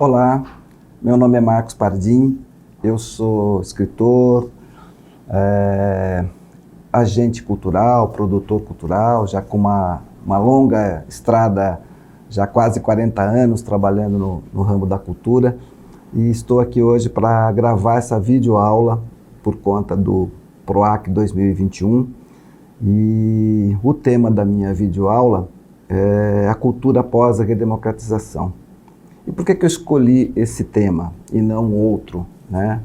Olá, meu nome é Marcos Pardim, eu sou escritor, agente cultural, produtor cultural, já com uma longa estrada, já quase 40 anos trabalhando no ramo da cultura, e estou aqui hoje para gravar essa videoaula por conta do PROAC 2021, e o tema da minha videoaula é a cultura após a redemocratização. E por que eu escolhi esse tema e não outro, né?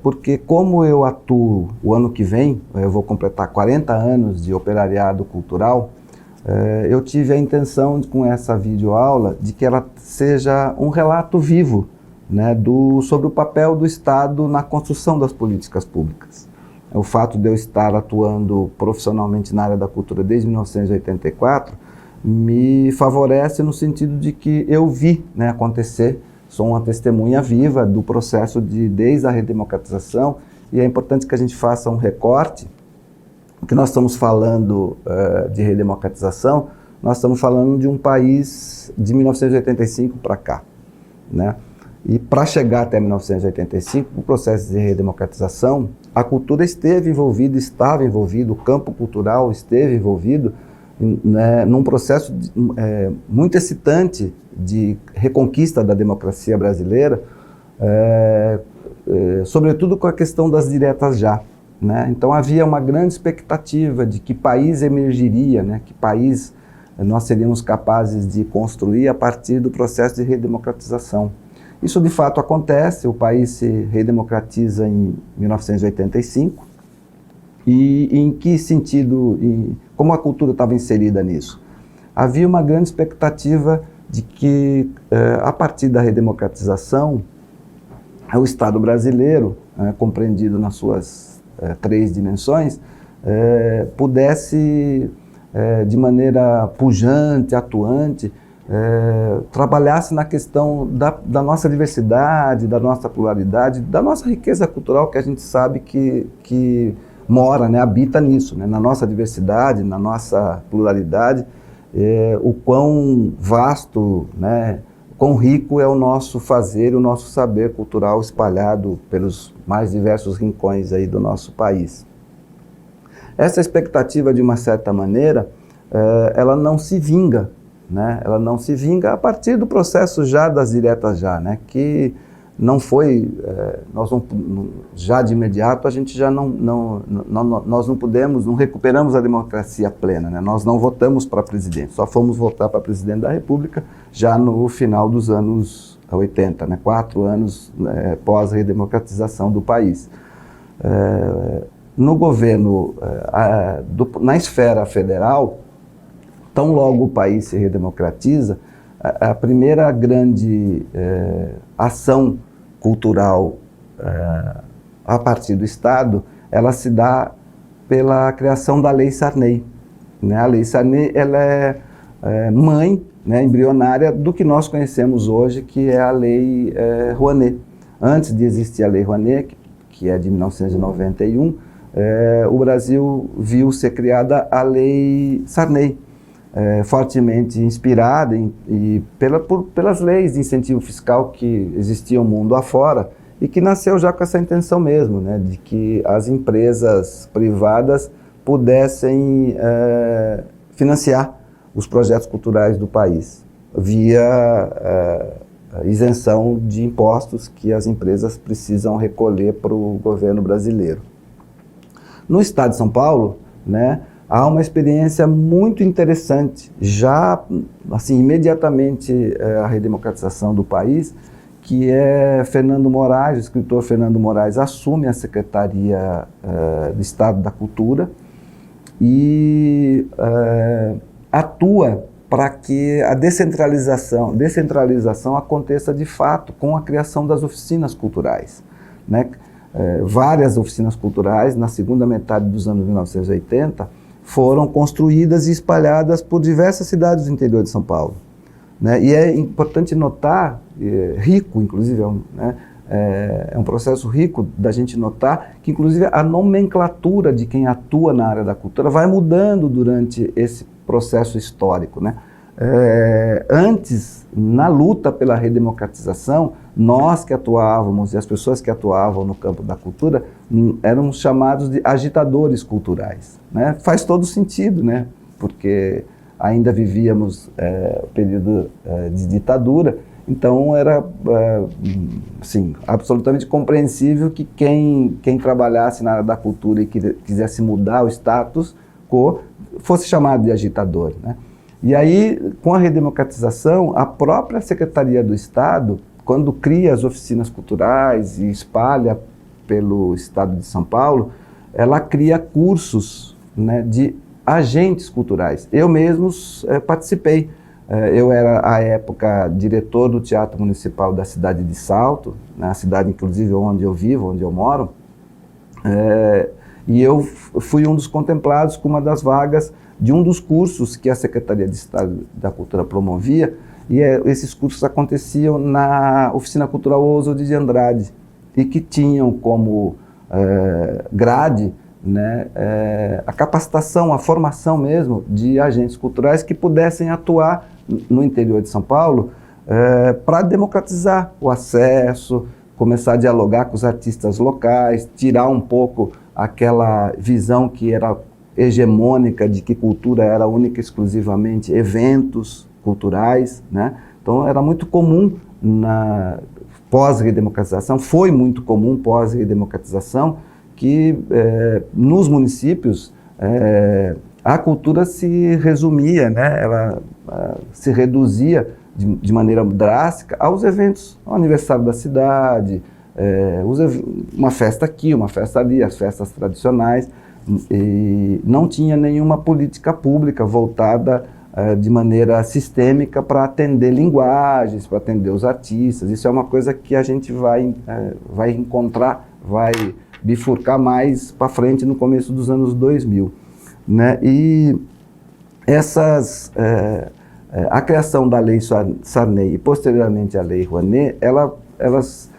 Porque como eu atuo o ano que vem, eu vou completar 40 anos de operariado cultural, eu tive a intenção com essa videoaula de que ela seja um relato vivo, né, sobre o papel do Estado na construção das políticas públicas. O fato de eu estar atuando profissionalmente na área da cultura desde 1984 me favorece no sentido de que eu vi, né, acontecer, sou uma testemunha viva do processo desde a redemocratização, e é importante que a gente faça um recorte, porque nós estamos falando de redemocratização, nós estamos falando de um país de 1985 para cá, né? E para chegar até 1985, o processo de redemocratização, a cultura esteve envolvida, estava envolvida, o campo cultural esteve envolvido, né, num processo muito excitante de reconquista da democracia brasileira, sobretudo com a questão das diretas já, né? Então havia uma grande expectativa de que país emergiria, né, que país nós seríamos capazes de construir a partir do processo de redemocratização. Isso de fato acontece, o país se redemocratiza em 1985, e em que sentido, como a cultura estava inserida nisso? Havia uma grande expectativa de que, a partir da redemocratização, o Estado brasileiro, compreendido nas suas 3 dimensões, pudesse, de maneira pujante, atuante, trabalhasse na questão da nossa diversidade, da nossa pluralidade, da nossa riqueza cultural, que a gente sabe que mora, né, habita nisso, né, na nossa diversidade, na nossa pluralidade, o quão vasto, né, quão rico é o nosso fazer, o nosso saber cultural espalhado pelos mais diversos rincões aí do nosso país. Essa expectativa, de uma certa maneira, ela não se vinga, né? Ela não se vinga a partir do processo já das diretas já, né? Que não foi, já de imediato a gente já nós não podemos, não recuperamos a democracia plena, né? Nós não votamos para presidente, só fomos votar para presidente da República já no final dos anos 80, né? 4 anos pós a redemocratização do país. No governo, na esfera federal, tão logo o país se redemocratiza, a primeira grande ação cultural a partir do Estado, ela se dá pela criação da Lei Sarney, né? A Lei Sarney, ela é mãe, né, embrionária do que nós conhecemos hoje, que é a Lei Rouanet. Antes de existir a Lei Rouanet, que é de 1991, o Brasil viu ser criada a Lei Sarney, fortemente inspirada pelas leis de incentivo fiscal que existiam mundo afora, e que nasceu já com essa intenção mesmo, né, de que as empresas privadas pudessem financiar os projetos culturais do país, via isenção de impostos que as empresas precisam recolher para o governo brasileiro. No estado de São Paulo, né, há uma experiência muito interessante, já assim, imediatamente a redemocratização do país, que é Fernando Moraes, o escritor Fernando Moraes assume a Secretaria do Estado da Cultura e atua para que a descentralização aconteça de fato com a criação das oficinas culturais, né? Várias oficinas culturais, na segunda metade dos anos 1980, foram construídas e espalhadas por diversas cidades do interior de São Paulo, né? E é importante notar, rico inclusive, né, é um processo rico da gente notar que inclusive a nomenclatura de quem atua na área da cultura vai mudando durante esse processo histórico, né? Antes, na luta pela redemocratização, nós que atuávamos e as pessoas que atuavam no campo da cultura éramos chamados de agitadores culturais, né? Faz todo sentido, né? Porque ainda vivíamos o período de ditadura, então era assim, absolutamente compreensível que quem trabalhasse na área da cultura e quisesse mudar o status quo fosse chamado de agitador, né? E aí, com a redemocratização, a própria Secretaria do Estado, quando cria as oficinas culturais e espalha pelo Estado de São Paulo, ela cria cursos, né, de agentes culturais. Eu mesmo participei. Eu era, à época, diretor do Teatro Municipal da cidade de Salto, na cidade, inclusive, onde eu vivo, onde eu moro, e eu fui um dos contemplados com uma das vagas de um dos cursos que a Secretaria de Estado da Cultura promovia, e esses cursos aconteciam na Oficina Cultural Oswald de Andrade, e que tinham como grade, né, a capacitação, a formação mesmo de agentes culturais que pudessem atuar no interior de São Paulo para democratizar o acesso, começar a dialogar com os artistas locais, tirar um pouco aquela visão que era hegemônica de que cultura era única e exclusivamente eventos culturais, né? Então era muito comum na pós-redemocratização, foi muito comum pós-redemocratização que nos municípios a cultura se resumia, né? Ela se reduzia de maneira drástica aos eventos, ao aniversário da cidade, uma festa aqui, uma festa ali, as festas tradicionais, e não tinha nenhuma política pública voltada de maneira sistêmica para atender linguagens, para atender os artistas. Isso é uma coisa que a gente vai encontrar, vai bifurcar mais para frente no começo dos anos 2000, né? E a criação da Lei Sarney e posteriormente a Lei Rouanet, elas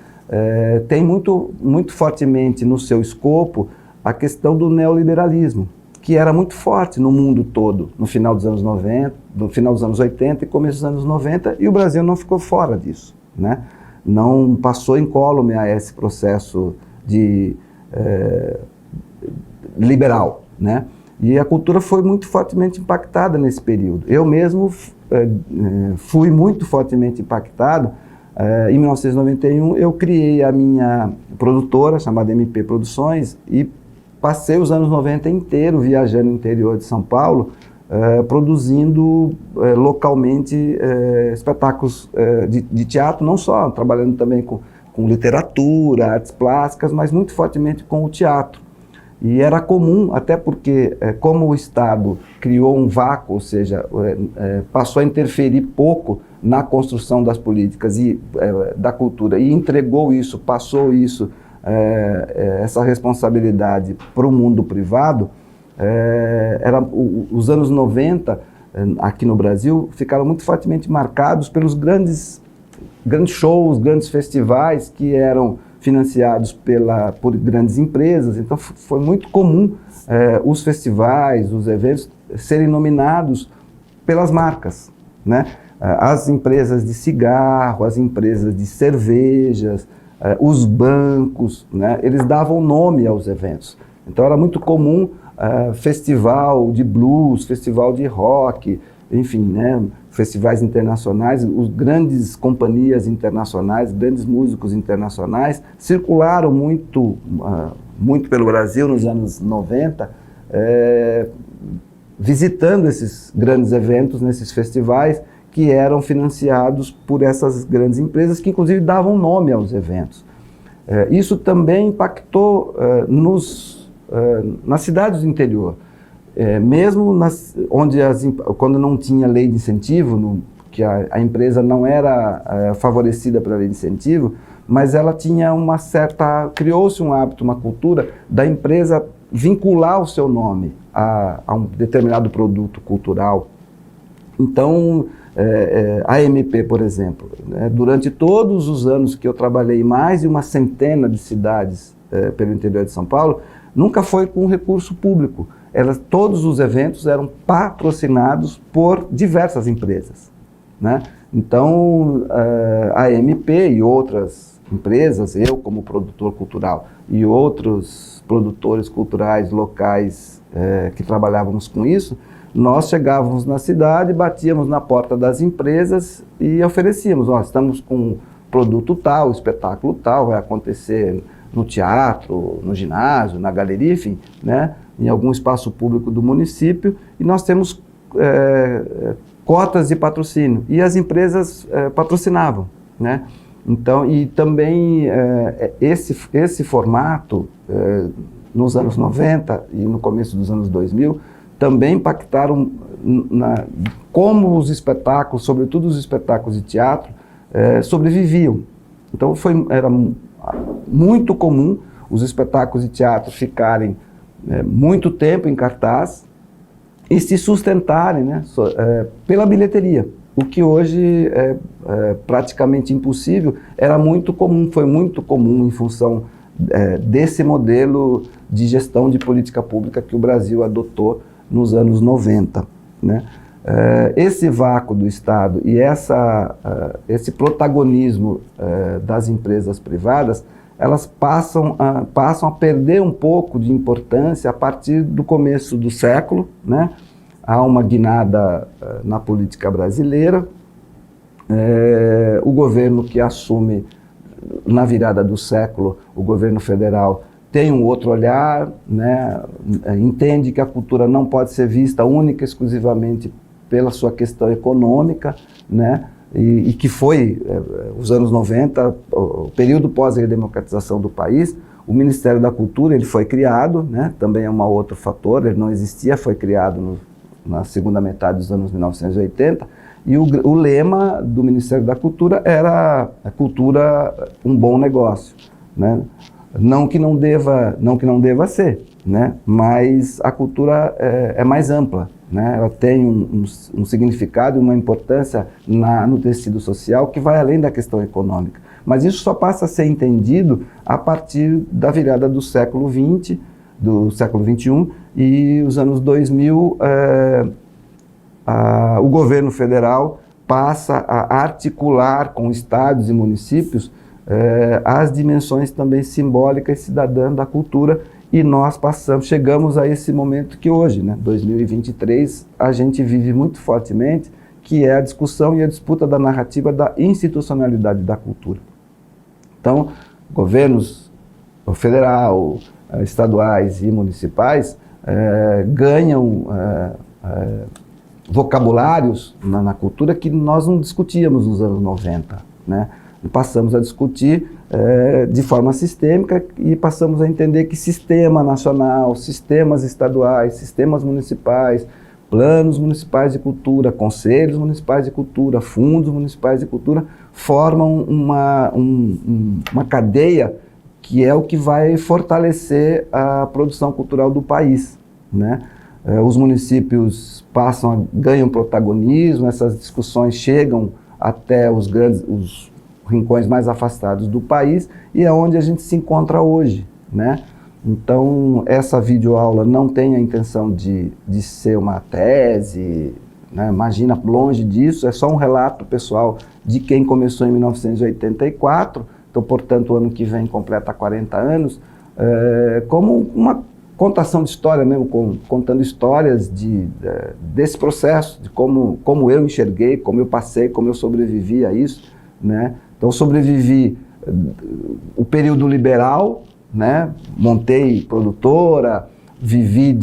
têm muito fortemente no seu escopo a questão do neoliberalismo, que era muito forte no mundo todo, no final dos anos 90, no final dos anos 80 e começo dos anos 90, e o Brasil não ficou fora disso, né? Não passou incólume a esse processo liberal, né? E a cultura foi muito fortemente impactada nesse período. Eu mesmo fui muito fortemente impactado. Em 1991 eu criei a minha produtora, chamada MP Produções, e passei os anos 90 inteiro viajando no interior de São Paulo, produzindo localmente espetáculos de teatro, não só, trabalhando também com literatura, artes plásticas, mas muito fortemente com o teatro. E era comum, até porque, como o Estado criou um vácuo, ou seja, passou a interferir pouco na construção das políticas e da cultura, e entregou isso, passou isso, essa responsabilidade para o mundo privado, os anos 90, aqui no Brasil, ficaram muito fortemente marcados pelos grandes shows, grandes festivais que eram financiados por grandes empresas. Então foi muito comum os festivais, os eventos serem nominados pelas marcas, né? As empresas de cigarro, as empresas de cervejas, os bancos, né? Eles davam nome aos eventos. Então era muito comum festival de blues, festival de rock, enfim, né? Festivais internacionais, os grandes companhias internacionais, grandes músicos internacionais circularam muito pelo Brasil nos anos 90, visitando esses grandes eventos, nesses festivais que eram financiados por essas grandes empresas, que inclusive davam nome aos eventos. Isso também impactou nas cidades do interior. Mesmo quando não tinha lei de incentivo, que a empresa não era favorecida pela lei de incentivo, mas ela tinha criou-se um hábito, uma cultura da empresa vincular o seu nome a um determinado produto cultural. Então, a MP, por exemplo, né, durante todos os anos que eu trabalhei em mais de uma centena de cidades pelo interior de São Paulo, nunca foi com recurso público. todos os eventos eram patrocinados por diversas empresas, né? Então, a MP e outras empresas, eu como produtor cultural e outros produtores culturais locais que trabalhávamos com isso, nós chegávamos na cidade, batíamos na porta das empresas e oferecíamos, estamos com produto tal, espetáculo tal, vai acontecer no teatro, no ginásio, na galeria, enfim, né, em algum espaço público do município, e nós temos cotas de patrocínio, e as empresas patrocinavam, né? Então, e também esse formato, nos anos 90 e no começo dos anos 2000, também impactaram como os espetáculos, sobretudo os espetáculos de teatro, sobreviviam. Então era muito comum os espetáculos de teatro ficarem muito tempo em cartaz e se sustentarem, né, pela bilheteria, o que hoje é praticamente impossível. Era muito comum, foi muito comum em função desse modelo de gestão de política pública que o Brasil adotou nos anos 90, né? Esse vácuo do Estado e esse protagonismo das empresas privadas, elas passam a perder um pouco de importância a partir do começo do século, né? Há uma guinada na política brasileira, o governo que assume na virada do século, o governo federal, tem um outro olhar, né? Entende que a cultura não pode ser vista única e exclusivamente pela sua questão econômica, né? E que foi, os anos 90, o período pós-redemocratização do país, o Ministério da Cultura ele foi criado, né? Também é um outro fator, ele não existia, foi criado na segunda metade dos anos 1980, e o lema do Ministério da Cultura era a cultura um bom negócio, né? Não que não deva ser, né? Mas a cultura é mais ampla, né? Ela tem um significado e uma importância no tecido social que vai além da questão econômica. Mas isso só passa a ser entendido a partir da virada do século XX, do século XXI, e os anos 2000, o governo federal passa a articular com estados e municípios as dimensões também simbólicas e cidadãs da cultura, e nós chegamos a esse momento que hoje, né, 2023, a gente vive muito fortemente, que é a discussão e a disputa da narrativa da institucionalidade da cultura. Então, governos federal, estaduais e municipais ganham vocabulários na cultura que nós não discutíamos nos anos 90, né? E passamos a discutir de forma sistêmica e passamos a entender que sistema nacional, sistemas estaduais, sistemas municipais, planos municipais de cultura, conselhos municipais de cultura, fundos municipais de cultura, formam uma cadeia que é o que vai fortalecer a produção cultural do país, né? Os municípios ganham protagonismo, essas discussões chegam até os rincões mais afastados do país, e é onde a gente se encontra hoje, né? Então, essa videoaula não tem a intenção de ser uma tese, né? Imagina, longe disso, é só um relato pessoal de quem começou em 1984, então, portanto, o ano que vem completa 40 anos, como uma contação de história mesmo, contando histórias desse processo, de como eu enxerguei, como eu passei, como eu sobrevivi a isso, né? Então, sobrevivi o período liberal, né? Montei produtora, vivi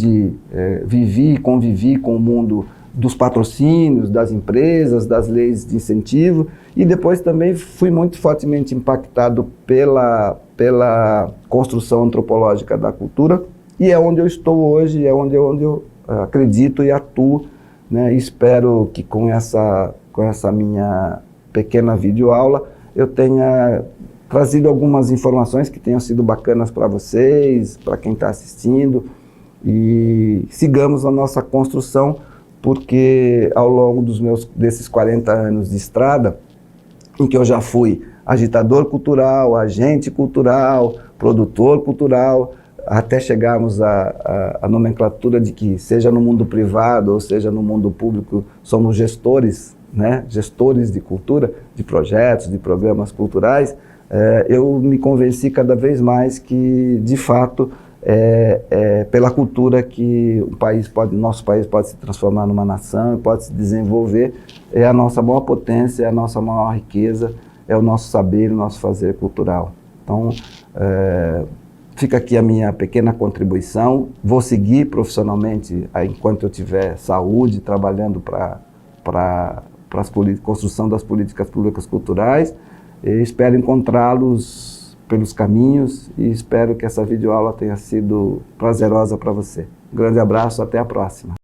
e convivi com o mundo dos patrocínios, das empresas, das leis de incentivo, e depois também fui muito fortemente impactado pela construção antropológica da cultura, e é onde eu estou hoje, é onde eu acredito e atuo, né? E espero que com essa minha pequena videoaula eu tenha trazido algumas informações que tenham sido bacanas para vocês, para quem está assistindo, e sigamos a nossa construção, porque ao longo desses 40 anos de estrada, em que eu já fui agitador cultural, agente cultural, produtor cultural, até chegarmos à nomenclatura de que, seja no mundo privado ou seja no mundo público, somos gestores, né? Gestores de cultura, de projetos, de programas culturais, eu me convenci cada vez mais que, de fato, pela cultura que nosso país pode se transformar numa nação, pode se desenvolver, é a nossa maior potência, é a nossa maior riqueza, é o nosso saber, o nosso fazer cultural. Então, fica aqui a minha pequena contribuição. Vou seguir profissionalmente, enquanto eu tiver saúde, trabalhando para a construção das políticas públicas culturais. E espero encontrá-los pelos caminhos e espero que essa videoaula tenha sido prazerosa para você. Um grande abraço, até a próxima.